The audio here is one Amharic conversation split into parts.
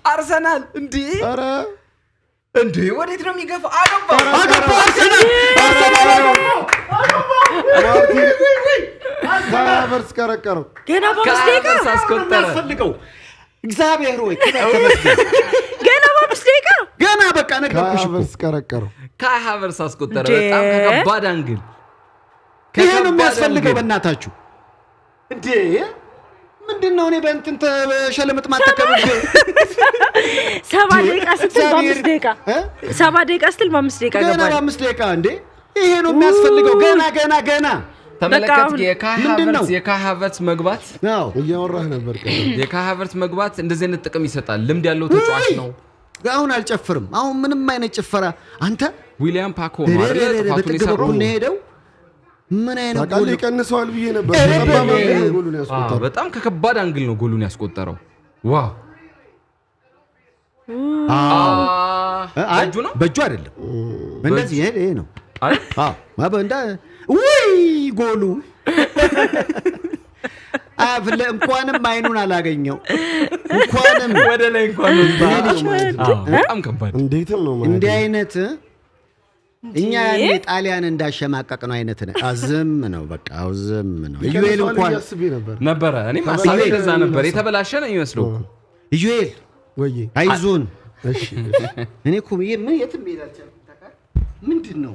አርሰናል እንዴ ወዴት ነው የሚገፋው? አገባ ካቨርስ ከረከረው ገና በምስቴካ አስቆጠረ። እግዚአብሔር ሆይ ተመስገን። ገና በቃ ነገርኩሽ። ካቨርስ ከረከረው ካቨርስ አስቆጠረ። በጣም ከባድ አንግል ይሄ ነው የሚያስፈልገው። በእናታችሁ እንዴ ምንድነው? እኔ በእንትን ተሸለምጥ ማተከብኝ 7 ደቂቃ ስትል በ5 ደቂቃ 7 ደቂቃ ስትል በ5 ደቂቃ ገባ። ገና በ5 ደቂቃ እንዴ ይሄ ነው የሚያስፈልገው። ገና ተመለከት። የካቨርስ መግባት ነው እያወራህ ነበር። የካቨርስ መግባት እንደዚህ አይነት ጥቅም ይሰጣል። ልምድ ያለው ተጫዋች ነው። አሁን አልጨፍርም። አሁን ምንም አይነት ጭፈራ አንተ ዊሊያም ፓኮ ማለት ጥፋቱን ይሰራው ነው። ምን አይነት ጎል ይቀንሰዋል ብዬ ነበር። ጎሉን ያስቆጠረው በጣም ከከባድ አንግል ነው ጎሉን ያስቆጠረው። ዋው በእጁ አይደለም እንደዚህ ይሄ ነው። ማበንዳ ወይ ጎሉ አፍለ እንኳንም አይኑን አላገኘው እንኳንም ወደ ላይ እንኳን በጣም ከባድ እንዴትም ነው ማለት እንዴ አይነት እኛ ያኔ ጣሊያን እንዳሸማቀቅ ነው አይነት ነው። አዝም ነው በቃ አዝም ነው። ዩኤል እንኳን ነበር እኔ ማሳቤ እንደዛ ነበር። የተበላሸ ነው ይመስለው ዩኤል ወይ አይዞን። እሺ እኔ እኮ ምን የትም ሄዳችሁ ታውቃለህ? ምንድነው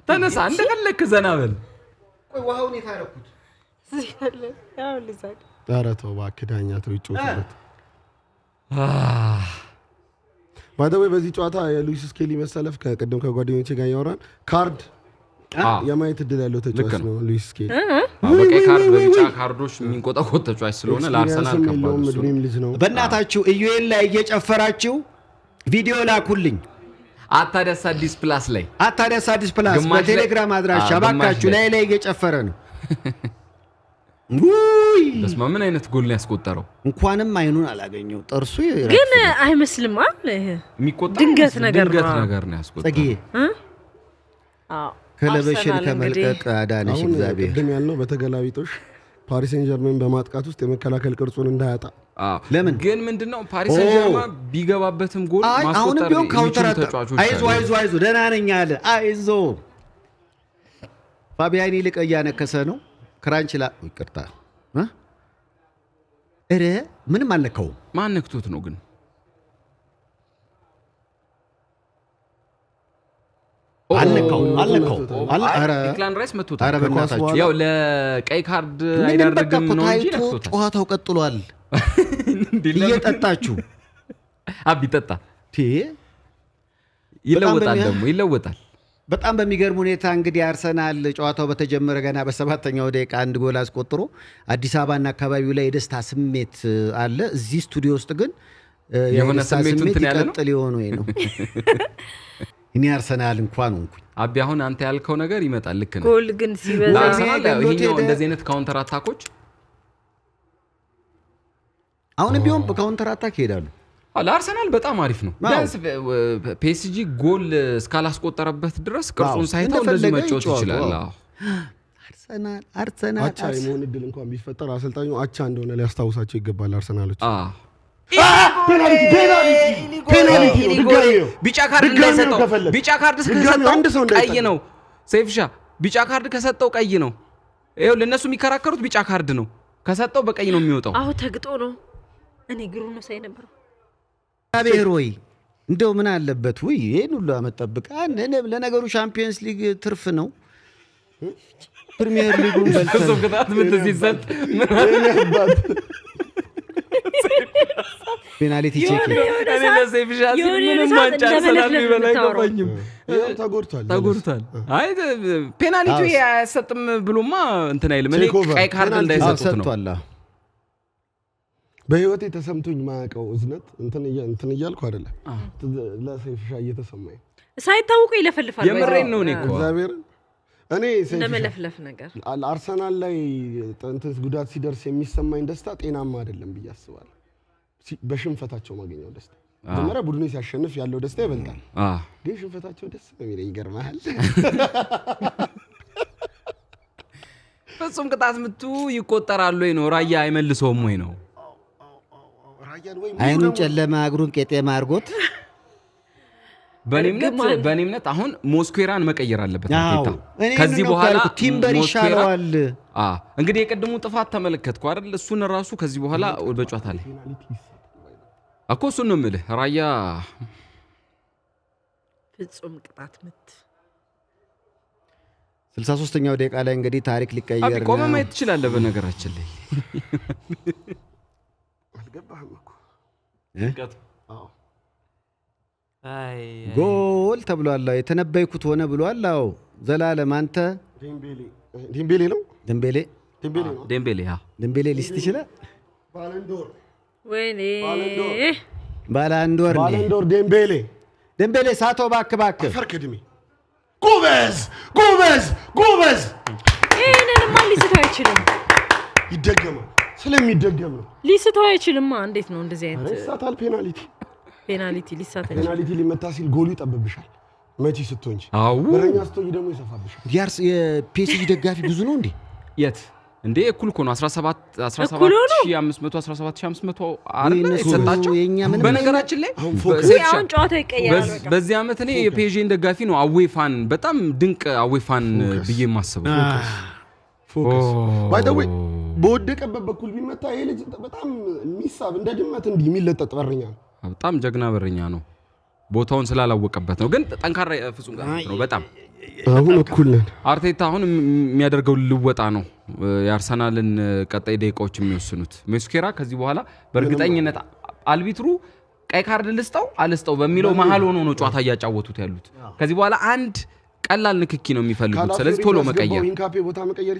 ተነሳ እንደፈለክ ዘና በል። ቆይ ውሃውን የታረኩት ያው ልዛቅ ኧረ ተው እባክህ ዳኛ ተው ይጮህበት። ባይደው በዚህ ጨዋታ የሉዊስ ስኬሊ መሰለፍ ከቀደም ከጓደኞቼ ጋር ያወራን ካርድ የማየት እድል ያለው ተጫዋች ነው ሉዊስ ስኬሊ። በቀይ ካርድ በቢጫ ካርዶች የሚንቆጣቆጥ ተጫዋች ስለሆነ ለአርሰናል ከባድ ነው። በእናታችሁ ዩኤል ላይ እየጨፈራችሁ ቪዲዮ ላኩልኝ። አታዲያስ አዲስ ፕላስ በቴሌግራም አድራሻ ባካችሁ ላይ እየጨፈረ ነው። ውይ በስመ ምን አይነት ጎል ነው ያስቆጠረው? እንኳንም አይኑን አላገኘው ጥርሱ ግን አይመስልም አይደል? ይሄ የሚቆጠር ድንገት ነገር ነው ያስቆጠረው። ጸጊ ከለበሽን ከመልቀቅ አዳነሽ እግዚአብሔር ደም ያልነው በተገላቢጦሽ ፓሪስ ሴን ጀርሜን በማጥቃት ውስጥ የመከላከል ቅርጹን እንዳያጣ። ለምን ግን ምንድነው ፓሪስ ሴን ጀርሜን ቢገባበትም ጎል ማስቆጠር ቢሆን ካውንተር አይዞ ደህና ነኝ አለ። አይዞ ፋቢያኒ ልቀ ያነከሰ ነው ክራንችላ ይቅርታ እረ ምንም አልነካው። ማን ነክቶት ነው ግን? አልነካው አረ ዲክላን ራይስ መጥቶታል። አረ በእናታችሁ ያው ለቀይ ካርድ አይዳረግም ነው እንጂ ነክቶታል። ጨዋታው ቀጥሏል። እየጠጣችሁ አቢጠጣ ይለወጣል። በጣም በሚገርም ሁኔታ እንግዲህ አርሰናል ጨዋታው በተጀመረ ገና በ7ኛው ደቂቃ አንድ ጎል አስቆጥሮ አዲስ አበባና አካባቢው ላይ የደስታ ስሜት አለ። እዚህ ስቱዲዮ ውስጥ ግን የሆነ ስሜት ይቀጥል ይሆን ወይ ነው። እኔ አርሰናል እንኳን ሆንኩኝ አቢ አሁን አንተ ያልከው ነገር ይመጣል። ልክ ነው። ጎል ግን ሲበዛ አርሰናል ይሄኛው እንደዚህ አይነት ካውንተር አታኮች አሁንም ቢሆን በካውንተር አታክ ይሄዳሉ። ለአርሰናል በጣም አሪፍ ነው። ቢያንስ ፒኤስጂ ጎል እስካላስቆጠረበት ድረስ ቅርጹን ሳይተው እንደዚህ መጫወት ይችላል። አርሰናል አቻ የመሆን እድል እንኳን ቢፈጠር አሰልጣኙ አቻ እንደሆነ ሊያስታውሳቸው ይገባል። አርሰናሎች ፔናልቲ ቢጫ ካርድ እንዳይሰጠው ቢጫ ካርድ ከሰጠው ቀይ ነው። ሴፍሻ ቢጫ ካርድ ከሰጠው ቀይ ነው። ይኸው ለነሱ የሚከራከሩት ቢጫ ካርድ ነው። ከሰጠው በቀይ ነው የሚወጣው። አዎ ተግጦ ነው። እኔ ግሩ ነው ሳይነበር እግዚአብሔር ሆይ እንደው ምን አለበት ወይ ይሄን ሁሉ አመጣብቅ። ለነገሩ ሻምፒየንስ ሊግ ትርፍ ነው። ፕሪሚየር ሊጉን በልተን ቅጣት ምን ሲሰጥ ምን አለበት? ፔናልቲ ቼክ እኔ ለሴፍሻ ምንም ማንጫ ሰላም ይበላይ ቆኝም ተጎድቷል። አይ ፔናልቲ ያሰጥም ብሎማ እንትን አይልም። እኔ ቀይ ካርድ እንዳይሰጡት ነው። በህይወቴ ተሰምቶኝ ማያውቀው እዝነት እንትን እያልኩ አይደለም። ለሴፍሻ እየተሰማኝ ሳይታወቁ ይለፈልፋል። የምሬን ነው። እኔ እንደመለፍለፍ ነገር አርሰናል ላይ እንትን ጉዳት ሲደርስ የሚሰማኝ ደስታ ጤናማ አይደለም ብዬ አስባለሁ። በሽንፈታቸው ማገኘው ደስታ መጀመሪያ ቡድኑ ሲያሸንፍ ያለው ደስታ ይበልጣል። ግን ሽንፈታቸው ደስ ነው የሚለኝ። ይገርማል። ፍጹም ቅጣት ምቱ ይቆጠራል ወይ ነው? ራያ አይመልሰውም ወይ ነው? አይኑን ጨለማ እግሩን ቄጤማ አድርጎት በኔ እምነት አሁን ሞስኩዌራን መቀየር አለበት አርቴታ ከዚህ በኋላ ቲምበር ይሻለዋል እንግዲህ የቀድሙ ጥፋት ተመለከትኩ አይደል እሱን ራሱ ከዚህ በኋላ በጨዋታ ላይ እኮ እሱን ነው የምልህ ራያ ፍጹም ቅጣት ምት 63ኛው ደቂቃ ላይ እንግዲህ ታሪክ ሊቀየር ነው ቆመ ማየት ትችላለህ በነገራችን ላይ አልገባህም እኮ ጎል ተብሏል የተነበይኩት ሆነ ብሏል አዎ ዘላለም አንተ ዴምቤሌ ነው ዴምቤሌ ሊስት ይችላል ባለንዶር ወይኔ ባለንዶር ዴምቤሌ ሳቶ ባክ ፈርክድሚ ጎበዝ ይሄንን ማን ሊስተው አይችልም ይደገማል ስለሚደገም ነው ሊስተው አይችልም እንዴት ነው እንደዚህ አይነት ሪሳታል ፔናልቲ ሊመታ ሲል ጎሉ ይጠብብሻል መቼ ስትሆንጂ በረኛ ስትሆንጂ ደግሞ ይሰፋብሻል ዲያርስ የፒኤስጂ ደጋፊ ብዙ ነው እንዴ የት እንዴ እኩል እኮ ነው 17500 አይደል የተሰጣቸው በነገራችን ላይ አሁን ጨዋታ ይቀየራል በዚህ አመት እኔ የፒኤስጂን ደጋፊ ነው አዌፋን በጣም ድንቅ አዌፋን ብዬ ማስበው ፎከስ ባይ ዘ ዌይ በወደቀበት በኩል ቢመታ ይሄ ልጅ በጣም የሚሳብ እንደ ድመት እንዲህ የሚለጠጥ በረኛ ነው በጣም ጀግና በረኛ ነው ቦታውን ስላላወቀበት ነው ግን ጠንካራ ፍጹም ጋር ነው በጣም አሁን እኩል ነን አርቴታ አሁን የሚያደርገው ልወጣ ነው የአርሰናልን ቀጣይ ደቂቃዎች የሚወስኑት ሞስኩዌራ ከዚህ በኋላ በእርግጠኝነት አልቢትሩ ቀይ ካርድ አልስጠው በሚለው መሃል ሆኖ ነው ጨዋታ ያጫወቱት ያሉት ከዚህ በኋላ አንድ ቀላል ንክኪ ነው የሚፈልጉት ስለዚህ ቶሎ መቀየር ኢንካፔ ቦታ መቀየር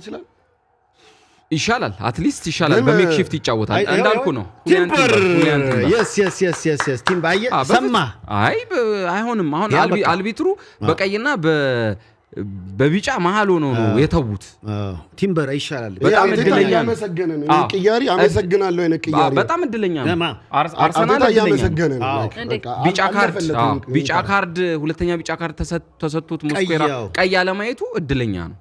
ይሻላል አትሊስት ይሻላል በሜክሺፍት ይጫወታል እንዳልኩ ነው yes ቲምባየ ሰማ አይሆንም አሁን አልቢትሩ በቀይና በቢጫ መሃል ሆኖ ነው የተውት ቲምበር ይሻላል በጣም እድለኛ ነው ቅያሪ አመሰግናለሁ ቅያሪ በጣም እድለኛ ነው አርሰናል ያመሰገነ ነው ቢጫ ካርድ ሁለተኛ ቢጫ ካርድ ተሰጥቶት ሞስኩዌራ ቀይ ያለማየቱ እድለኛ ነው